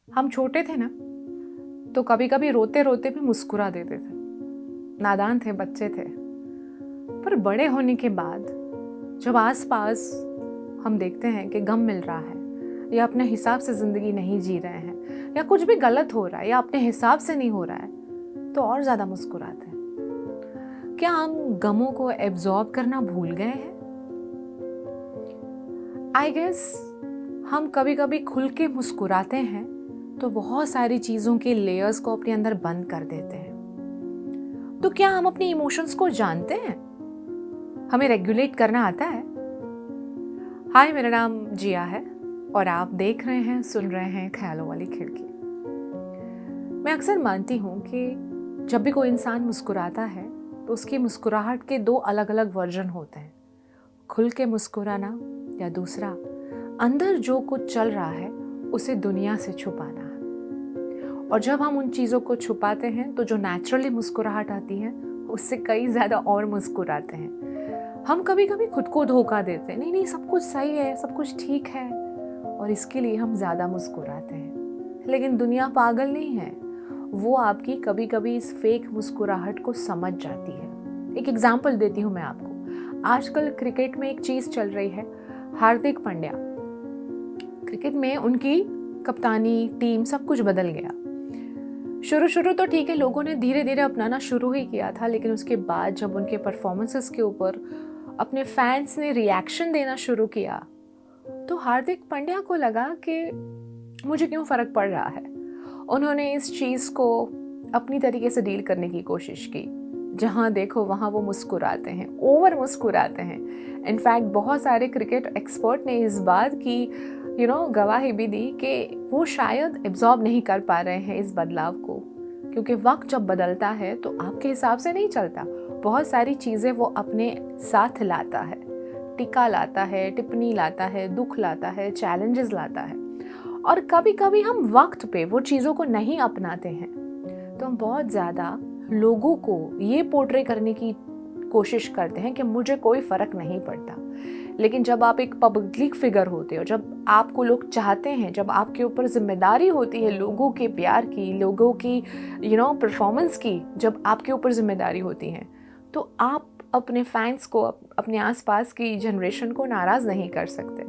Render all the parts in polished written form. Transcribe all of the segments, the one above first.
हम छोटे थे ना, तो कभी कभी रोते रोते भी मुस्कुरा देते थे। नादान थे, बच्चे थे। पर बड़े होने के बाद जब आस पास हम देखते हैं कि गम मिल रहा है, या अपने हिसाब से ज़िंदगी नहीं जी रहे हैं, या कुछ भी गलत हो रहा है, या अपने हिसाब से नहीं हो रहा है, तो और ज़्यादा मुस्कुराते हैं। क्या हम गमों को एब्जॉर्ब करना भूल गए हैं? आई गेस हम कभी कभी खुल के मुस्कुराते हैं तो बहुत सारी चीज़ों के लेयर्स को अपने अंदर बंद कर देते हैं। तो क्या हम अपने इमोशंस को जानते हैं? हमें रेगुलेट करना आता है? हाय, मेरा नाम जिया है और आप देख रहे हैं, सुन रहे हैं ख्यालों वाली खिड़की। मैं अक्सर मानती हूँ कि जब भी कोई इंसान मुस्कुराता है तो उसकी मुस्कुराहट के दो अलग अलग वर्जन होते हैं। खुल के मुस्कुराना, या दूसरा अंदर जो कुछ चल रहा है उसे दुनिया से छुपाना है। और जब हम उन चीज़ों को छुपाते हैं तो जो नेचुरली मुस्कुराहट आती है उससे कई ज़्यादा और मुस्कुराते हैं। हम कभी कभी खुद को धोखा देते हैं, नहीं नहीं सब कुछ सही है, सब कुछ ठीक है, और इसके लिए हम ज़्यादा मुस्कुराते हैं। लेकिन दुनिया पागल नहीं है, वो आपकी कभी कभी इस फेक मुस्कुराहट को समझ जाती है। एक एग्जाम्पल देती हूँ मैं आपको। आजकल क्रिकेट में एक चीज़ चल रही है, हार्दिक पांड्या। क्रिकेट में उनकी कप्तानी, टीम, सब कुछ बदल गया। शुरू तो ठीक है, लोगों ने धीरे धीरे अपनाना शुरू ही किया था, लेकिन उसके बाद जब उनके परफॉर्मेंसेस के ऊपर अपने फैंस ने रिएक्शन देना शुरू किया तो हार्दिक पांड्या को लगा कि मुझे क्यों फ़र्क पड़ रहा है। उन्होंने इस चीज़ को अपनी तरीके से डील करने की कोशिश की। जहाँ देखो वहाँ वो मुस्कुराते हैं, ओवर मुस्कुराते हैं। इनफैक्ट बहुत सारे क्रिकेट एक्सपर्ट ने इस बात की गवाही भी दी कि वो शायद एब्जॉर्ब नहीं कर पा रहे हैं इस बदलाव को, क्योंकि वक्त जब बदलता है तो आपके हिसाब से नहीं चलता। बहुत सारी चीज़ें वो अपने साथ लाता है, टिका लाता है, टिप्पणी लाता है, दुख लाता है, चैलेंजेस लाता है। और कभी कभी हम वक्त पे वो चीज़ों को नहीं अपनाते हैं तो हम बहुत ज़्यादा लोगों को ये पोर्ट्रे करने की कोशिश करते हैं कि मुझे कोई फ़र्क नहीं पड़ता। लेकिन जब आप एक पब्लिक फिगर होते हो, जब आपको लोग चाहते हैं, जब आपके ऊपर जिम्मेदारी होती है लोगों के प्यार की, लोगों की परफॉर्मेंस की, जब आपके ऊपर जिम्मेदारी होती है तो आप अपने फैंस को, अपने आसपास की जनरेशन को नाराज़ नहीं कर सकते।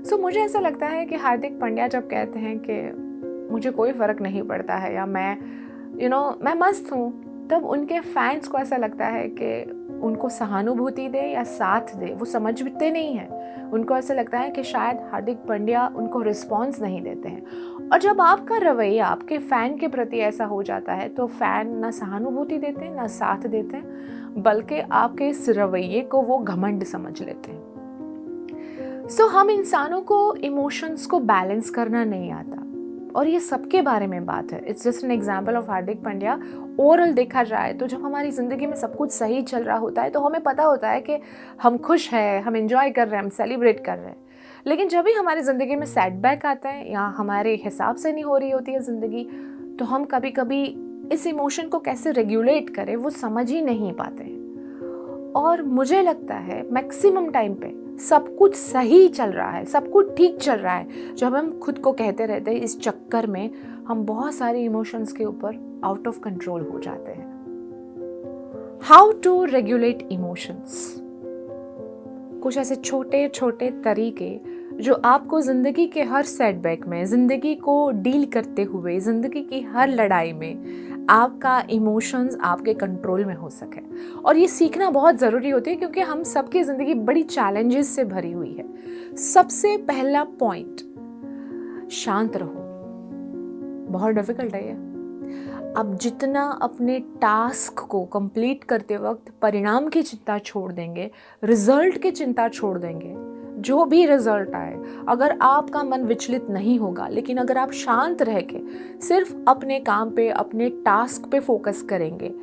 सो मुझे ऐसा लगता है कि हार्दिक पांड्या जब कहते हैं कि मुझे कोई फ़र्क नहीं पड़ता है, या मैं मस्त हूँ, तब उनके फैंस को ऐसा लगता है कि उनको सहानुभूति दे या साथ दे, वो समझते नहीं हैं। उनको ऐसा लगता है कि शायद हार्दिक पांड्या उनको रिस्पॉन्स नहीं देते हैं। और जब आपका रवैया आपके फ़ैन के प्रति ऐसा हो जाता है तो फ़ैन ना सहानुभूति देते हैं, ना साथ देते हैं, बल्कि आपके इस रवैये को वो घमंड समझ लेते हैं। सो हम इंसानों को इमोशंस को बैलेंस करना नहीं आता, और ये सबके बारे में बात है। It's just an example of Hardik Pandya. Overall देखा जाए तो जब हमारी ज़िंदगी में सब कुछ सही चल रहा होता है तो हमें पता होता है कि हम खुश हैं, हम एंजॉय कर रहे हैं, हम सेलिब्रेट कर रहे हैं। लेकिन जब भी हमारी ज़िंदगी में सेटबैक आता है या हमारे हिसाब से नहीं हो रही होती है ज़िंदगी, तो हम कभी कभी इस इमोशन को कैसे रेगुलेट करें वो समझ ही नहीं पाते हैं। और मुझे लगता है मैक्सिमम टाइम पे सब कुछ सही चल रहा है, सब कुछ ठीक चल रहा है, जब हम खुद को कहते रहते हैं, इस चक्कर में हम बहुत सारे इमोशंस के ऊपर आउट ऑफ कंट्रोल हो जाते हैं। हाउ टू रेगुलेट इमोशंस, कुछ ऐसे छोटे छोटे तरीके जो आपको ज़िंदगी के हर सेटबैक में, ज़िंदगी को डील करते हुए, ज़िंदगी की हर लड़ाई में आपका इमोशंस आपके कंट्रोल में हो सके। और ये सीखना बहुत ज़रूरी होती है क्योंकि हम सबकी ज़िंदगी बड़ी चैलेंजेस से भरी हुई है। सबसे पहला पॉइंट, शांत रहो। बहुत डिफिकल्ट है ये। अब जितना अपने टास्क को कंप्लीट करते वक्त परिणाम की चिंता छोड़ देंगे, रिजल्ट की चिंता छोड़ देंगे, जो भी रिजल्ट आए, अगर आपका मन विचलित नहीं होगा, लेकिन अगर आप शांत रह के सिर्फ अपने काम पे, अपने टास्क पे फोकस करेंगे,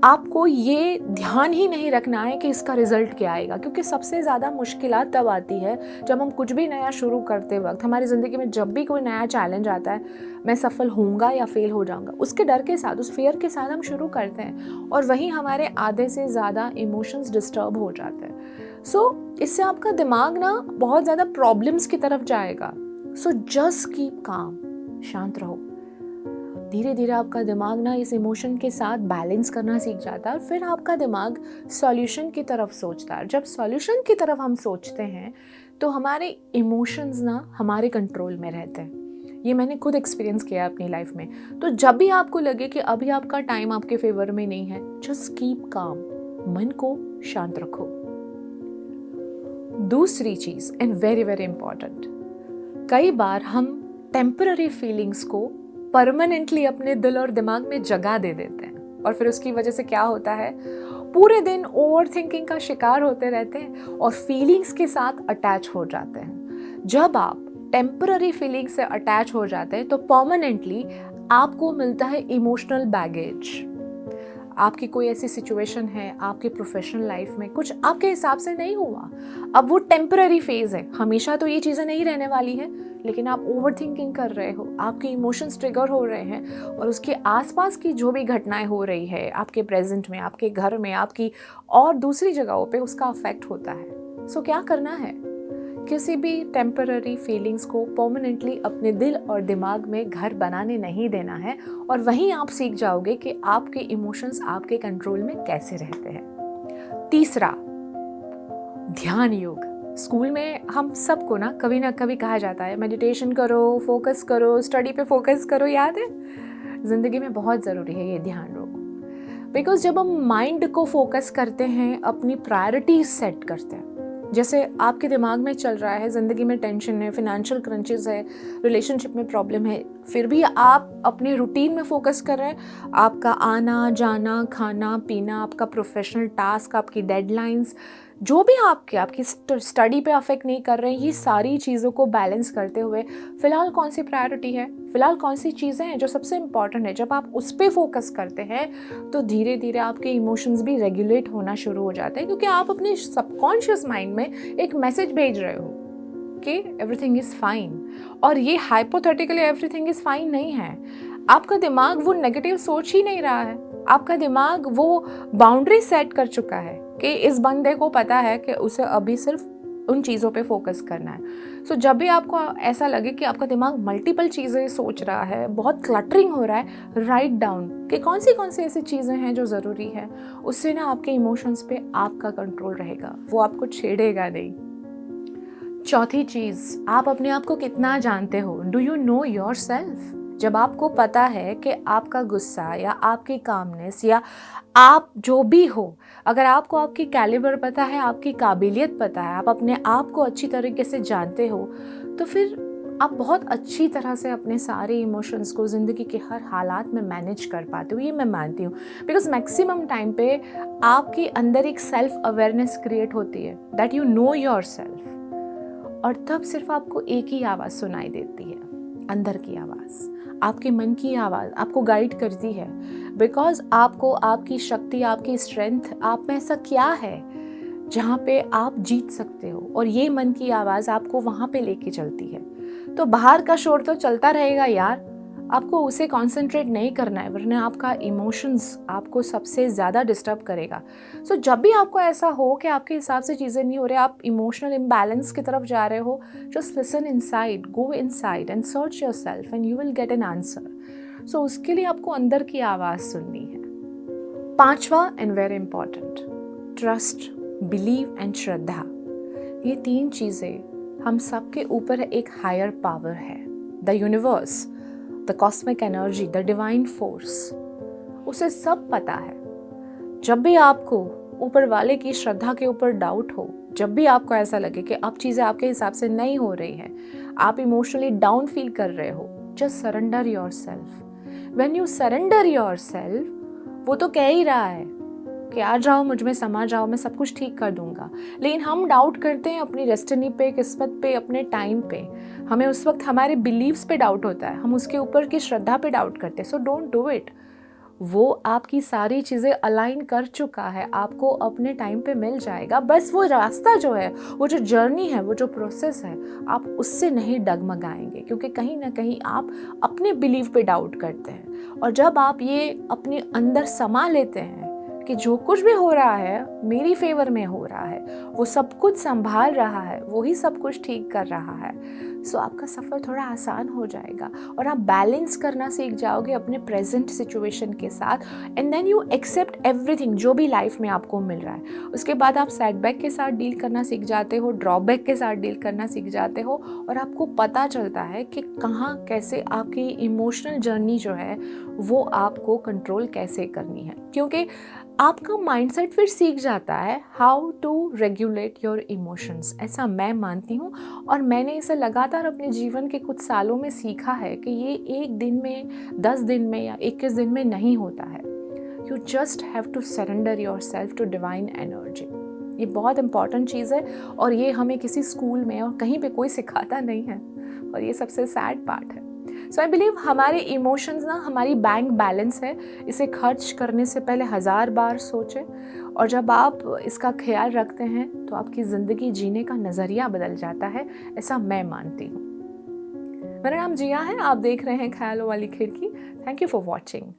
आपको ये ध्यान ही नहीं रखना है कि इसका रिजल्ट क्या आएगा। क्योंकि सबसे ज़्यादा मुश्किलात तब आती है जब हम कुछ भी नया शुरू करते वक्त, हमारी ज़िंदगी में जब भी कोई नया चैलेंज आता है, मैं सफल होऊंगा या फेल हो जाऊंगा, उसके डर के साथ, उस फियर के साथ हम शुरू करते हैं, और वहीं हमारे आधे से ज़्यादा इमोशंस डिस्टर्ब हो जाते हैं। सो इससे आपका दिमाग ना बहुत ज़्यादा प्रॉब्लम्स की तरफ जाएगा। सो जस्ट कीप काम, शांत रहो। धीरे धीरे आपका दिमाग ना इस इमोशन के साथ बैलेंस करना सीख जाता है और फिर आपका दिमाग सॉल्यूशन की तरफ सोचता है। जब सॉल्यूशन की तरफ हम सोचते हैं तो हमारे इमोशंस ना हमारे कंट्रोल में रहते हैं। ये मैंने खुद एक्सपीरियंस किया अपनी लाइफ में। तो जब भी आपको लगे कि अभी आपका टाइम आपके फेवर में नहीं है, जस्ट कीप काम, मन को शांत रखो। दूसरी चीज एंड वेरी वेरी इंपॉर्टेंट, कई बार हम टेम्पररी फीलिंग्स को परमानेंटली अपने दिल और दिमाग में जगह दे देते हैं और फिर उसकी वजह से क्या होता है, पूरे दिन ओवर थिंकिंग का शिकार होते रहते हैं और फीलिंग्स के साथ अटैच हो जाते हैं। जब आप टेम्पररी फीलिंग से अटैच हो जाते हैं तो परमानेंटली आपको मिलता है इमोशनल बैगेज। आपकी कोई ऐसी सिचुएशन है आपके प्रोफेशनल लाइफ में, कुछ आपके हिसाब से नहीं हुआ, अब वो टेम्पररी फेज है, हमेशा तो ये चीज़ें नहीं रहने वाली है, लेकिन आप ओवर थिंकिंग कर रहे हो, आपके इमोशंस ट्रिगर हो रहे हैं और उसके आसपास की जो भी घटनाएं हो रही है आपके प्रेजेंट में, आपके घर में, आपकी और दूसरी जगहों पे उसका अफेक्ट होता है। सो क्या करना है, किसी भी टेम्पररी फीलिंग्स को परमानेंटली अपने दिल और दिमाग में घर बनाने नहीं देना है और वहीं आप सीख जाओगे कि आपके इमोशंस आपके कंट्रोल में कैसे रहते हैं। तीसरा, ध्यान योग। स्कूल में हम सबको ना कभी कहा जाता है मेडिटेशन करो, फोकस करो, स्टडी पे फोकस करो, याद है? जिंदगी में बहुत ज़रूरी है ये ध्यान योग, बिकॉज जब हम माइंड को फोकस करते हैं, अपनी प्रायोरिटीज सेट करते हैं, जैसे आपके दिमाग में चल रहा है ज़िंदगी में टेंशन है, फिनेंशियल क्रंचेस है, रिलेशनशिप में प्रॉब्लम है, फिर भी आप अपने रूटीन में फोकस कर रहे हैं, आपका आना जाना, खाना पीना, आपका प्रोफेशनल टास्क, आपकी डेडलाइंस, जो भी आपकी स्टडी पे अफेक्ट नहीं कर रहे हैं, ये सारी चीज़ों को बैलेंस करते हुए फ़िलहाल कौन सी प्रायोरिटी है, फ़िलहाल कौन सी चीज़ें हैं जो सबसे इम्पॉर्टेंट है, जब आप उस पर फोकस करते हैं तो धीरे धीरे आपके इमोशंस भी रेगुलेट होना शुरू हो जाते हैं, क्योंकि आप अपने सबकॉन्शियस माइंड में एक मैसेज भेज रहे हो कि एवरीथिंग इज़ फाइन। और ये हाइपोथेटिकली एवरीथिंग इज़ फाइन नहीं है। आपका दिमाग वो नेगेटिव सोच ही नहीं रहा है, आपका दिमाग वो बाउंड्री सेट कर चुका है कि इस बंदे को पता है कि उसे अभी सिर्फ उन चीज़ों पे फोकस करना है। सो जब भी आपको ऐसा लगे कि आपका दिमाग मल्टीपल चीज़ें सोच रहा है, बहुत क्लटरिंग हो रहा है, राइट डाउन कि कौन सी ऐसी चीज़ें हैं जो ज़रूरी है। उससे ना आपके इमोशंस पे आपका कंट्रोल रहेगा, वो आपको छेड़ेगा नहीं। चौथी चीज़, आप अपने आप को कितना जानते हो, do you know your self. जब आपको पता है कि आपका गुस्सा या आपकी कामनेस या आप जो भी हो, अगर आपको आपकी कैलिबर पता है, आपकी काबिलियत पता है, आप अपने आप को अच्छी तरीके से जानते हो, तो फिर आप बहुत अच्छी तरह से अपने सारे इमोशंस को ज़िंदगी के हर हालात में मैनेज कर पाते हो। ये मैं मानती हूँ, बिकॉज मैक्सिमम टाइम पे आपके अंदर एक सेल्फ अवेयरनेस क्रिएट होती है, that you know your self, और तब सिर्फ आपको एक ही आवाज़ सुनाई देती है, अंदर की आवाज़, आपके मन की आवाज़ आपको गाइड करती है, बिकॉज आपको आपकी शक्ति, आपकी स्ट्रेंथ, आप में ऐसा क्या है जहाँ पे आप जीत सकते हो, और ये मन की आवाज़ आपको वहाँ पे लेके चलती है। तो बाहर का शोर तो चलता रहेगा यार, आपको उसे कॉन्सेंट्रेट नहीं करना है, वरना आपका इमोशंस आपको सबसे ज़्यादा डिस्टर्ब करेगा। सो जब भी आपको ऐसा हो कि आपके हिसाब से चीज़ें नहीं हो रही, आप इमोशनल इम्बैलेंस की तरफ जा रहे हो, just listen inside, go inside and search yourself and you will get an answer. So उसके लिए आपको अंदर की आवाज़ सुननी है। पांचवा and very important, trust, believe and श्रद्धा। ये तीन चीज़ें हम सबके ऊपर एक हायर पावर है, the universe, the cosmic energy, the divine force, उसे सब पता है। जब भी आपको ऊपर वाले की श्रद्धा के ऊपर डाउट हो, जब भी आपको ऐसा लगे कि अब चीज़ें आपके हिसाब से नहीं हो रही हैं, आप इमोशनली डाउन फील कर रहे हो, just surrender your self. When you surrender your self, वो तो कह ही रहा है कि आ जाओ, मुझ में समा जाओ, मैं सब कुछ ठीक कर दूंगा। लेकिन हम डाउट करते हैं अपनी डेस्टिनी पे, किस्मत पे, अपने टाइम पे। हमें उस वक्त हमारे बिलीव्स पे डाउट होता है, हम उसके ऊपर की श्रद्धा पे डाउट करते हैं। So don't do it. वो आपकी सारी चीज़ें अलाइन कर चुका है, आपको अपने टाइम पे मिल जाएगा। बस वो रास्ता जो है, वो जो जर्नी है, वो जो प्रोसेस है, आप उससे नहीं डगमगाएंगे, क्योंकि कहीं ना कहीं आप अपने बिलीव पे डाउट करते हैं। और जब आप ये अपने अंदर समा लेते हैं कि जो कुछ भी हो रहा है मेरी फेवर में हो रहा है, वो सब कुछ संभाल रहा है, वही सब कुछ ठीक कर रहा है, सो आपका सफ़र थोड़ा आसान हो जाएगा और आप बैलेंस करना सीख जाओगे अपने प्रेजेंट सिचुएशन के साथ। And then you accept everything जो भी लाइफ में आपको मिल रहा है। उसके बाद आप सेटबैक के साथ डील करना सीख जाते हो, ड्रॉबैक के साथ डील करना सीख जाते हो, और आपको पता चलता है कि कहाँ कैसे आपकी इमोशनल जर्नी जो है वो आपको कंट्रोल कैसे करनी है, क्योंकि आपका माइंडसेट फिर सीख जाता है how to regulate your emotions. ऐसा मैं मानती हूँ, और मैंने इसे लगातार अपने जीवन के कुछ सालों में सीखा है कि ये एक दिन में, 10 दिन में या 21 दिन में नहीं होता है। You just have to surrender yourself to divine energy. ये बहुत इंपॉर्टेंट चीज़ है, और ये हमें किसी स्कूल में और कहीं पे कोई सिखाता नहीं है, और ये सबसे सैड पार्ट है। सो आई बिलीव हमारे इमोशंस ना हमारी बैंक बैलेंस है, इसे खर्च करने से पहले 1000 बार सोचें, और जब आप इसका ख्याल रखते हैं तो आपकी ज़िंदगी जीने का नज़रिया बदल जाता है, ऐसा मैं मानती हूँ। मेरा नाम जिया है, आप देख रहे हैं ख्यालों वाली खिड़की। Thank you for watching.